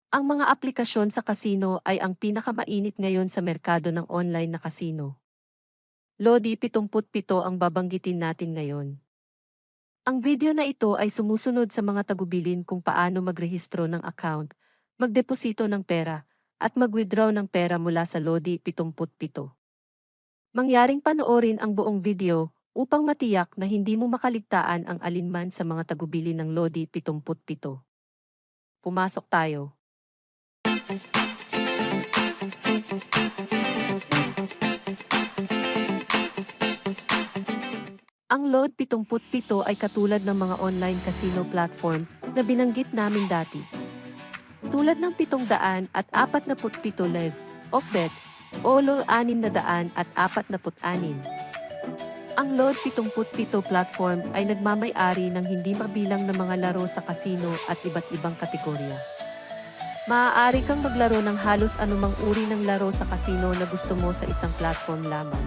Ang mga aplikasyon sa kasino ay ang pinakamainit ngayon sa merkado ng online na kasino. Lodi 77 ang babanggitin natin ngayon. Ang video na ito ay sumusunod sa mga tagubilin kung paano magrehistro ng account, magdeposito ng pera, at mag-withdraw ng pera mula sa Lodi 77. Mangyaring panoorin ang buong video upang matiyak na hindi mo makaligtaan ang alinman sa mga tagubilin ng Lodi 77. Pumasok tayo. Ang Load 77 ay katulad ng mga online casino platform na binanggit namin dati. Tulad ng 747 Live, Okbet, o LOL 646. Ang Load 77 platform ay nagmamay-ari ng hindi mabilang na mga laro sa kasino at iba't ibang kategorya. Maaari kang maglaro ng halos anumang uri ng laro sa kasino na gusto mo sa isang platform lamang.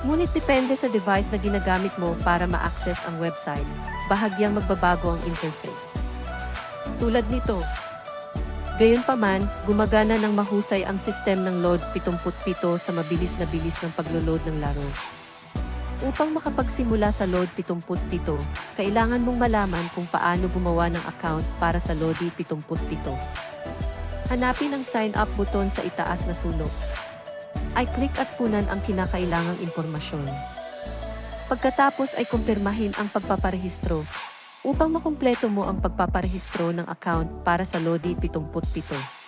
Ngunit depende sa device na ginagamit mo para ma-access ang website, bahagyang magbabago ang interface. Tulad nito. Gayunpaman, gumagana ng mahusay ang sistem ng Load 77 sa mabilis na bilis ng paglo-load ng laro. Upang makapagsimula sa Load 77, kailangan mong malaman kung paano gumawa ng account para sa Lodi 77. Hanapin ang Sign Up button sa itaas na sulok. Ay click at punan ang kinakailangang impormasyon. Pagkatapos ay kumpirmahin ang pagpaparehistro upang makumpleto mo ang pagpaparehistro ng account para sa Lodi 77.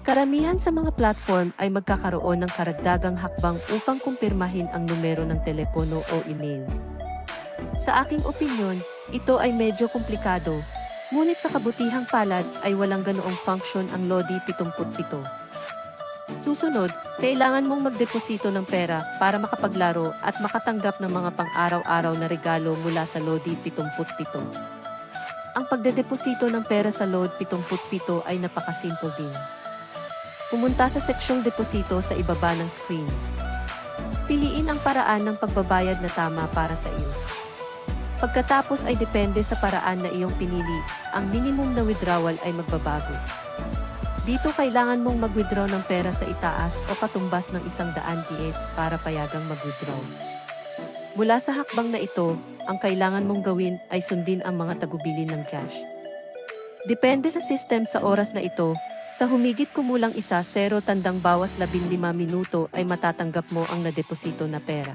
Karamihan sa mga platform ay magkakaroon ng karagdagang hakbang upang kumpirmahin ang numero ng telepono o email. Sa aking opinyon, ito ay medyo komplikado, ngunit sa kabutihang palad ay walang ganoong function ang Lodi 77. Susunod, kailangan mong magdeposito ng pera para makapaglaro at makatanggap ng mga pang-araw-araw na regalo mula sa Lodi 77. Ang pagdedeposito ng pera sa Load 77 ay napakasimple din. Pumunta sa seksyong deposito sa ibaba ng screen. Piliin ang paraan ng pagbabayad na tama para sa iyo. Pagkatapos ay depende sa paraan na iyong pinili, ang minimum na withdrawal ay magbabago. Dito kailangan mong mag-withdraw ng pera sa itaas o katumbas ng 100 piet para payagang mag-withdraw. Mula sa hakbang na ito, ang kailangan mong gawin ay sundin ang mga tagubilin ng cash. Depende sa system sa oras na ito, sa humigit kumulang 1-0 tandang bawas 15 minuto ay matatanggap mo ang nadeposito na pera.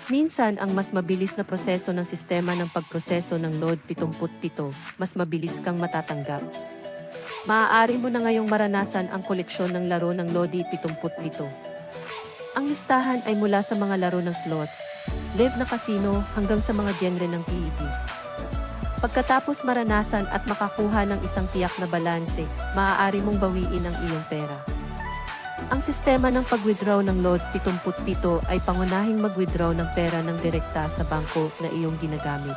Minsan ang mas mabilis na proseso ng sistema ng pagproseso ng Load 77, mas mabilis kang matatanggap. Maaari mo na ngayong maranasan ang koleksyon ng laro ng Lodi 77. Ang listahan ay mula sa mga laro ng slot, live na casino hanggang sa mga genre ng PET. Pagkatapos maranasan at makakuha ng isang tiyak na balanse, maaari mong bawiin ang iyong pera. Ang sistema ng pag-withdraw ng Load 77 ay pangunahing mag-withdraw ng pera ng direkta sa bangko na iyong ginagamit.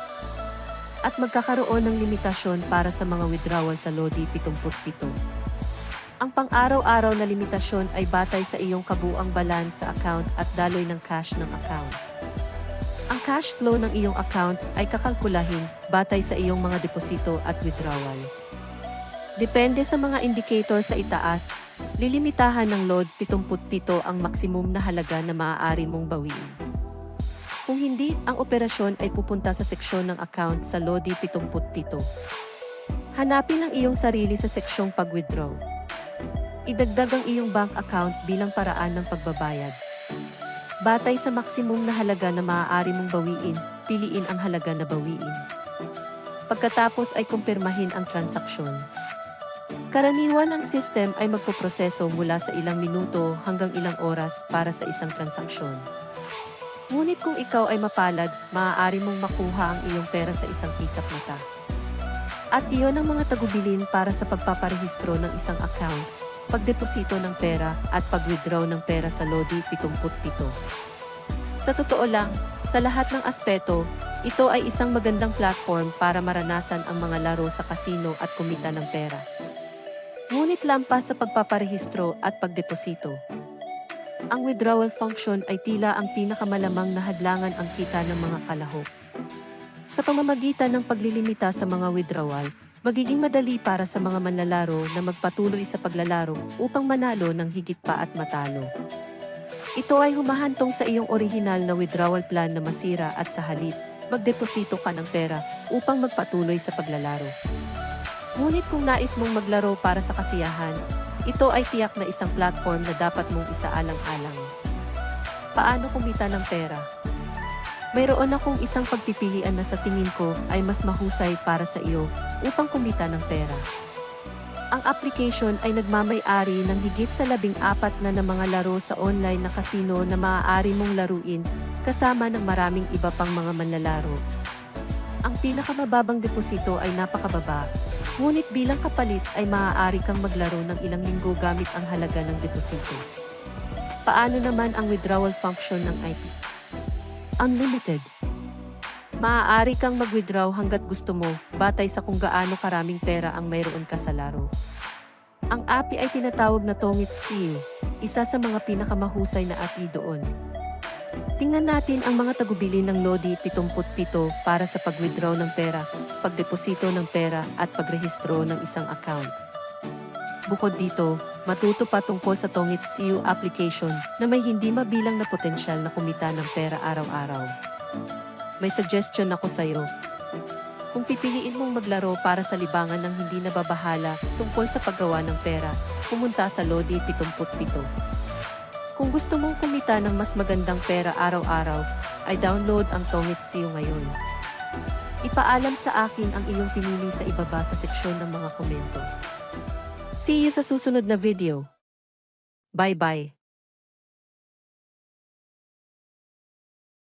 At magkakaroon ng limitasyon para sa mga withdrawal sa Lodi 77. Ang pang-araw-araw na limitasyon ay batay sa iyong kabuuang balance sa account at daloy ng cash ng account. Ang cash flow ng iyong account ay kakalkulahin batay sa iyong mga deposito at withdrawal. Depende sa mga indicator sa itaas, lilimitahan ng Load 77 ang maksimum na halaga na maaari mong bawiin. Kung hindi, ang operasyon ay pupunta sa seksyon ng account sa Lodi 77. Hanapin ang iyong sarili sa seksyong pag-withdraw. Idagdag ang iyong bank account bilang paraan ng pagbabayad. Batay sa maksimum na halaga na maaari mong bawiin, piliin ang halaga na bawiin. Pagkatapos ay kumpirmahin ang transaksyon. Karaniwan ang system ay magpoproseso mula sa ilang minuto hanggang ilang oras para sa isang transaksyon. Ngunit kung ikaw ay mapalad, maaari mong makuha ang iyong pera sa isang kisap mata. At iyon ang mga tagubilin para sa pagpaparehistro ng isang account, pagdeposito ng pera at pag-withdraw ng pera sa Lodi 77. Sa totoo lang, sa lahat ng aspeto, ito ay isang magandang platform para maranasan ang mga laro sa kasino at kumita ng pera. Ngunit lampas sa pagpaparehistro at pagdeposito. Ang withdrawal function ay tila ang pinakamalamang na hadlangan ang kita ng mga kalahok. Sa pamamagitan ng paglilimita sa mga withdrawal, Magiging madali para sa mga manlalaro na magpatuloy sa paglalaro upang manalo ng higit pa at matalo. Ito ay humahantong sa iyong orihinal na withdrawal plan na masira at sa halip, magdeposito ka ng pera upang magpatuloy sa paglalaro. Ngunit kung nais mong maglaro para sa kasiyahan, ito ay tiyak na isang platform na dapat mong isaalang-alang. Paano kumita ng pera? Mayroon akong isang pagpipilian na sa tingin ko ay mas mahusay para sa iyo upang kumita ng pera. Ang application ay nagmamay-ari ng higit sa 14 na mga laro sa online na casino na maaari mong laruin kasama ng maraming iba pang mga manlalaro. Ang pinakamababang deposito ay napakababa, ngunit bilang kapalit ay maaari kang maglaro ng ilang linggo gamit ang halaga ng deposito. Paano naman ang withdrawal function ng IP? Unlimited. Maaari kang mag-withdraw hanggat gusto mo, batay sa kung gaano karaming pera ang mayroon ka sa laro. Ang API ay tinatawag na Tongits.eu, isa sa mga pinakamahusay na API doon. Tingnan natin ang mga tagubilin ng Lodi 77 para sa pag-withdraw ng pera, pagdeposito ng pera at pagrehistro ng isang account. Bukod dito, matuto pa tungkol sa Tongits.eu application na may hindi mabilang na potensyal na kumita ng pera araw-araw. May suggestion ako sa iyo. Kung pipiliin mong maglaro para sa libangan ng hindi nababahala tungkol sa paggawa ng pera, pumunta sa Lodi 77. Kung gusto mong kumita ng mas magandang pera araw-araw, ay download ang Tongits.eu ngayon. Ipaalam sa akin ang iyong pinili sa ibaba sa seksyon ng mga komento. See you sa susunod na video. Bye-bye.